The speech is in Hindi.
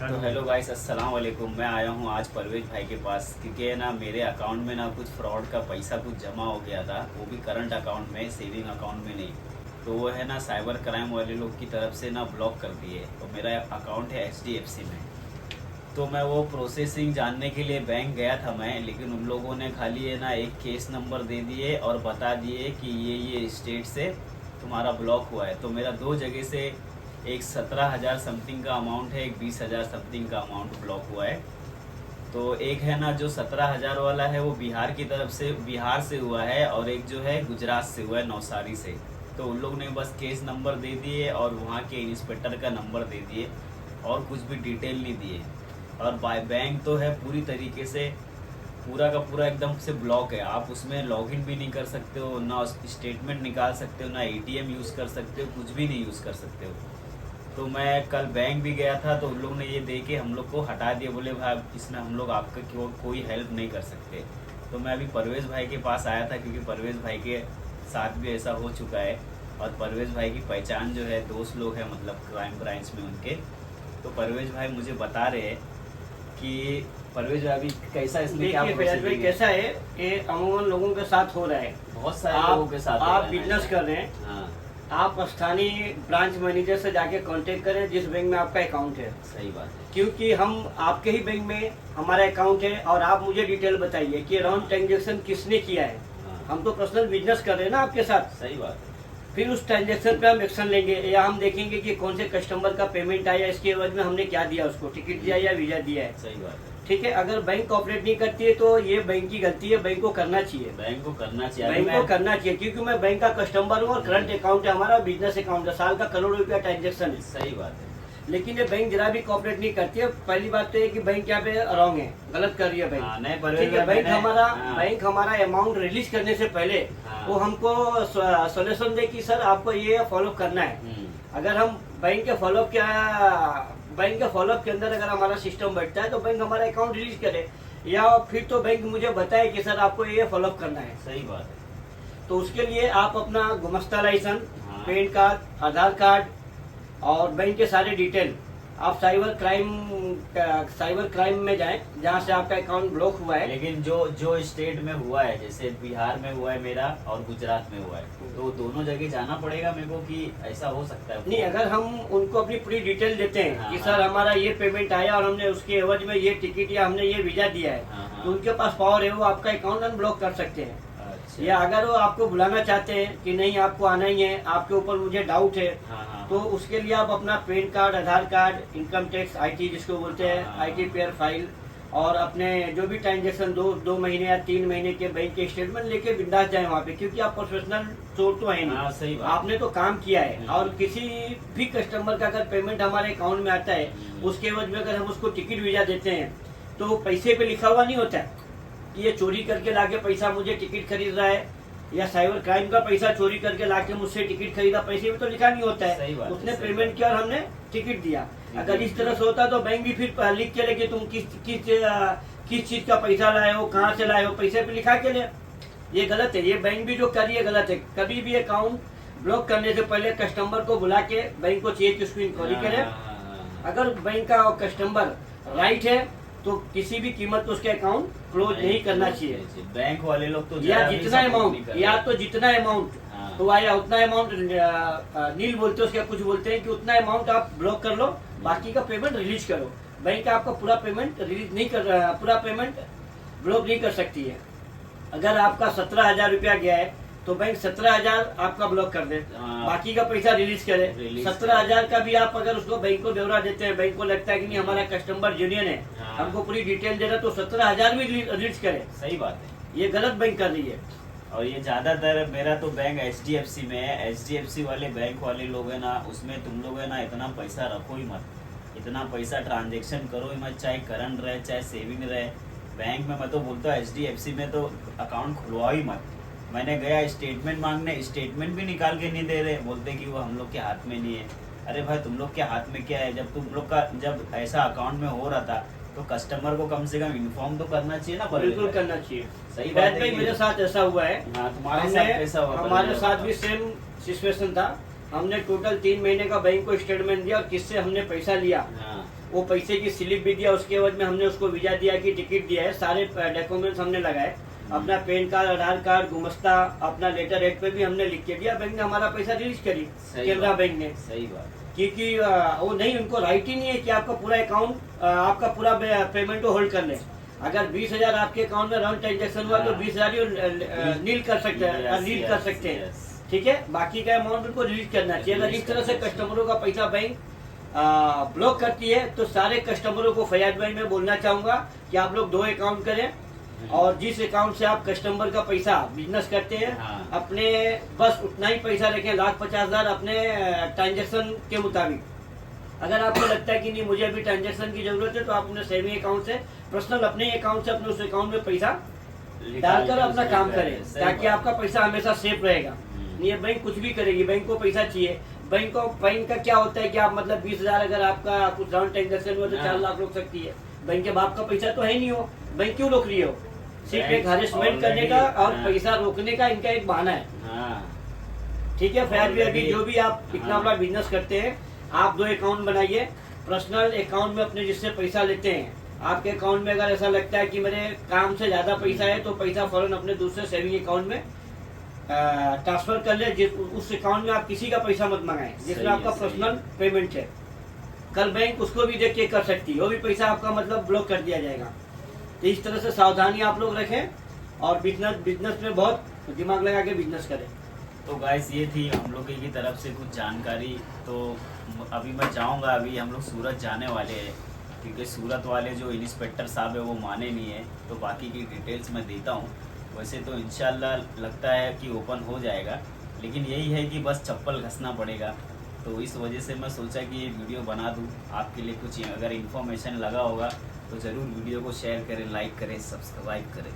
तो हेलो गाइस, अस्सलाम वालेकुम। मैं आया हूँ आज परवेज भाई के पास क्योंकि है ना मेरे अकाउंट में ना कुछ फ्रॉड का पैसा कुछ जमा हो गया था, वो भी करंट अकाउंट में, सेविंग अकाउंट में नहीं। तो वो है ना साइबर क्राइम वाले लोग की तरफ से ना ब्लॉक कर दिए। तो मेरा अकाउंट है HDFC में। तो मैं वो प्रोसेसिंग जानने के लिए बैंक गया था मैं, लेकिन उन लोगों ने खाली है ना एक केस नंबर दे दिए और बता दिए कि ये स्टेट से तुम्हारा ब्लॉक हुआ है। तो मेरा दो जगह से एक 17,000 समथिंग का अमाउंट है, एक 20,000 समथिंग का अमाउंट ब्लॉक हुआ है। तो एक है ना जो 17,000 वाला है वो बिहार की तरफ से, बिहार से हुआ है, और एक जो है गुजरात से हुआ है, नौसारी से। तो उन लोग ने बस केस नंबर दे दिए और वहाँ के इंस्पेक्टर का नंबर दे दिए और कुछ भी डिटेल नहीं दिए। और बाय बैंक तो है पूरी तरीके से, पूरा का पूरा एकदम से ब्लॉक है। आप उसमें लॉगिन भी नहीं कर सकते हो, ना स्टेटमेंट निकाल सकते हो, ना ATM यूज़ कर सकते हो, कुछ भी नहीं यूज़ कर सकते हो। तो मैं कल बैंक भी गया था तो उन लोग ने ये दे के हम लोग को हटा दिया, बोले भाई इसमें हम लोग आपका कोई हेल्प नहीं कर सकते। तो मैं अभी परवेज भाई के पास आया था क्योंकि परवेज भाई के साथ भी ऐसा हो चुका है, और परवेज भाई की पहचान जो है दोस्त लोग हैं, मतलब क्राइम ब्रांच में उनके। तो परवेज भाई मुझे बता रहे हैं कि परवेज भाई अभी कैसा, इसमें क्या देखिए फैयाज भाई, कैसा है कि अमूमन लोगों के साथ हो रहा है। बहुत सारे लोगों के साथ आप बिजनेस कर रहे हैं, हाँ आप स्थानीय ब्रांच मैनेजर से जाके कांटेक्ट करें जिस बैंक में आपका अकाउंट है। सही बात है। क्योंकि हम आपके ही बैंक में हमारा अकाउंट है और आप मुझे डिटेल बताइए कि राउंड ट्रांजेक्शन किसने किया है। हाँ। हम तो पर्सनल बिजनेस कर रहे हैं ना आपके साथ। सही बात है। फिर उस ट्रांजेक्शन पे हम एक्शन लेंगे, या हम देखेंगे कि कौन से कस्टमर का पेमेंट आया, इसके एवज में हमने क्या दिया उसको, टिकट दिया या वीजा दिया है। सही बात है। ठीक है, अगर बैंक ऑपरेट नहीं करती है तो ये बैंक की गलती है, बैंक को करना चाहिए, बैंक को करना चाहिए, बैंक को करना चाहिए। क्योंकि मैं बैंक का कस्टमर हूँ और करंट अकाउंट है हमारा, बिजनेस अकाउंट है, साल का करोड़ों रुपया ट्रांजेक्शन है। सही बात है। लेकिन ये बैंक जरा भी कॉपरेट नहीं करती है। पहली बात तो ये कि बैंक यहाँ पे रॉन्ग है, गलत कर रही है बैंक। नहीं ठीक है, बैंक हमारा अमाउंट रिलीज करने से पहले वो हमको सोल्यूशन दे कि सर आपको ये फॉलो करना है। अगर हम बैंक के फॉलोअप के अंदर अगर हमारा सिस्टम बैठता है तो बैंक हमारा अकाउंट रिलीज करे, या फिर तो बैंक मुझे बताए कि सर आपको ये फॉलोअप करना है। सही बात है। तो उसके लिए आप अपना गुमस्ता लाइसेंस, हाँ। पैन कार्ड, आधार कार्ड और बैंक के सारे डिटेल आप साइबर क्राइम में जाएं जहां से आपका अकाउंट ब्लॉक हुआ है। लेकिन जो स्टेट में हुआ है, जैसे बिहार में हुआ है मेरा और गुजरात में हुआ है, तो दोनों जगह जाना पड़ेगा मेरे को कि ऐसा हो सकता है? नहीं, अगर हम उनको अपनी पूरी डिटेल देते हैं कि हाँ, सर हमारा ये पेमेंट आया और हमने उसके एवज में ये टिकट या हमने ये वीजा दिया है, हाँ, तो उनके पास पावर है, वो आपका अकाउंट अनब्लॉक कर सकते हैं। अच्छा। या अगर वो आपको बुलाना चाहते हैं कि नहीं आपको आना ही है, आपके ऊपर मुझे डाउट है, हाँ, हाँ, तो उसके लिए आप अपना pan card, Aadhaar card, income tax IT जिसको बोलते हैं, हाँ। IT पेयर फाइल, और अपने जो भी ट्रांजेक्शन 2 महीने या 3 महीने के बैंक के स्टेटमेंट लेके बिंदास जाए वहाँ पे। क्योंकि आप प्रोफेशनल चोर तो है हाँ, नहीं, सही बात। आपने तो काम किया है। हम्म। और किसी भी कस्टमर का अगर पेमेंट हमारे अकाउंट में आता है, उसके एवज में अगर हम उसको टिकट वीजा देते हैं तो पैसे पे लिखा हुआ नहीं होता है कि ये चोरी करके लाके पैसा मुझे टिकट खरीद रहा है, या साइबर क्राइम का पैसा चोरी करके लाके मुझसे टिकट खरीदा, पैसे में तो लिखा नहीं होता सही बात है। है, उसने सही पेमेंट बात। किया और हमने टिकट दिया। अगर इस तरह से होता तो बैंक भी फिर लिख के ले कि तुम किस चीज का पैसा लाए हो, कहाँ से लाए हो, पैसे पे लिखा के ले। ये गलत है, ये बैंक भी जो कर रही है गलत है। कभी भी अकाउंट ब्लॉक करने से पहले कस्टमर को बुला के बैंक को चाहिए कि उसको इंक्वायरी करे। अगर बैंक का कस्टमर राइट है तो किसी भी कीमत पर उसके अकाउंट क्लोज नहीं करना चाहिए। बैंक वाले लोग तो या जितना अमाउंट हाँ। तो आया उतना अमाउंट नील बोलते हैं, उसका कुछ बोलते हैं कि उतना अमाउंट आप ब्लॉक कर लो, बाकी का पेमेंट रिलीज करो। बैंक आपका पूरा पेमेंट रिलीज नहीं कर रहा, पूरा पेमेंट ब्लॉक नहीं कर सकती है। अगर आपका 17,000 रुपया गया है तो बैंक 17,000 आपका ब्लॉक कर दे, हाँ। बाकी का पैसा रिलीज करे। 17,000 का भी आप अगर उसको बैंक को ब्यौरा देते हैं, बैंक को लगता है कि नहीं हमारा कस्टमर जेन्युइन है, हाँ। हमको पूरी डिटेल दे रहा, तो 17,000 भी रिलीज करे। सही बात है। ये गलत बैंक कर रही है। और ये ज्यादातर मेरा तो बैंक HDFC में है। HDFC वाले बैंक वाले लोग है ना, उसमें तुम लोग है ना इतना पैसा रखो ही मत, इतना पैसा ट्रांजेक्शन करो ही मत, चाहे करंट रहे चाहे सेविंग रहे। बैंक में मैं तो बोलता हूँ HDFC में तो अकाउंट खुलवाओ ही मत। मैंने गया स्टेटमेंट मांगने, स्टेटमेंट भी निकाल के नहीं दे रहे, बोलते कि वो हम लोग के हाथ में नहीं है। अरे भाई तुम लोग के हाथ में क्या है? जब तुम लोग का जब ऐसा अकाउंट में हो रहा था तो कस्टमर को कम से कम इन्फॉर्म तो करना चाहिए ना। बिल्कुल करना चाहिए। सही बात है। भाई मेरे साथ ऐसा हुआ है। हाँ, तुम्हारे साथ कैसा हुआ? हमारे साथ भी सेम सिचुएशन था। हमने टोटल 3 महीने का बैंक को स्टेटमेंट दिया और किससे हमने पैसा लिया हाँ। वो पैसे की स्लिप भी दिया, उसके बाद में हमने उसको वीजा दिया कि टिकट दिया है, सारे डॉक्यूमेंट्स हमने लगाए, अपना पैन कार्ड, आधार कार्ड, गुमस्ता, अपना लेटर हेड पे भी हमने लिख के दिया, बैंक ने हमारा पैसा रिलीज करी, केनरा बैंक ने। सही बात। क्योंकि वो नहीं, उनको राइट ही नहीं है कि आपका पूरा अकाउंट, आपका पूरा पेमेंट होल्ड कर ले। अगर 20,000 आपके अकाउंट में रन ट्रांजेक्शन हुआ तो 20,000 नील कर सकते हैं, नील कर सकते हैं, ठीक है। बाकी का अमाउंट उनको रिलीज करना चाहिए। अगर इस तरह से कस्टमरों का पैसा बैंक ब्लॉक करती है तो सारे कस्टमरों को फैयाज भाई मैं बोलना चाहूंगा कि आप लोग 2 अकाउंट करें और जिस अकाउंट से आप कस्टमर का पैसा बिजनेस करते हैं, हाँ। अपने बस उतना ही पैसा रखें, 1,50,000 अपने ट्रांजेक्शन के मुताबिक। अगर आपको लगता है कि नहीं मुझे अभी ट्रांजेक्शन की जरूरत है तो आप अपने सेविंग अकाउंट से, पर्सनल अपने अकाउंट से अपने उस अकाउंट में पैसा डालकर अपना काम करें, ताकि आपका पैसा हमेशा सेफ रहेगा। ये बैंक कुछ भी करेगी, बैंक को पैसा चाहिए। बैंक का क्या होता है कि आप मतलब 20,000 अगर आपका कुछ राउंड ट्रांजेक्शन हुआ तो 4 लाख रोक सकती है। बैंक के बाप का पैसा तो है नहीं हो, बैंक क्यों रोक रही हो? सिर्फ एक हरेसमेंट करने का और पैसा रोकने का इनका एक बहाना है, ठीक है। फैयाज भाई अभी जो भी आप इतना बड़ा बिजनेस करते हैं, आप 2 अकाउंट बनाइए। पर्सनल अकाउंट में अपने जिससे पैसा लेते हैं, आपके अकाउंट में अगर ऐसा लगता है कि मेरे काम से ज्यादा पैसा है तो पैसा फौरन अपने दूसरे सेविंग अकाउंट में ट्रांसफर कर ले। उस अकाउंट में आप किसी का पैसा मत मंगाएं जिसमें आपका पर्सनल पेमेंट है। कल बैंक उसको भी देख के कर सकती है, वो भी पैसा आपका मतलब ब्लॉक कर दिया जाएगा। तो इस तरह से सावधानी आप लोग रखें और बिजनेस में बहुत दिमाग लगा के बिजनेस करें। तो गाइस ये थी हम लोग की तरफ से कुछ जानकारी। तो अभी मैं चाहूँगा, अभी हम लोग सूरत जाने वाले हैं क्योंकि सूरत वाले जो इंस्पेक्टर साहब है वो माने नहीं है, तो बाकी की डिटेल्स मैं देता हूँ। वैसे तो इंशाल्लाह लगता है कि ओपन हो जाएगा, लेकिन यही है कि बस चप्पल घसना पड़ेगा। तो इस वजह से मैं सोचा कि ये वीडियो बना दूँ आपके लिए। कुछ अगर इन्फॉर्मेशन लगा होगा तो ज़रूर वीडियो को शेयर करें, लाइक करें, सब्सक्राइब करें।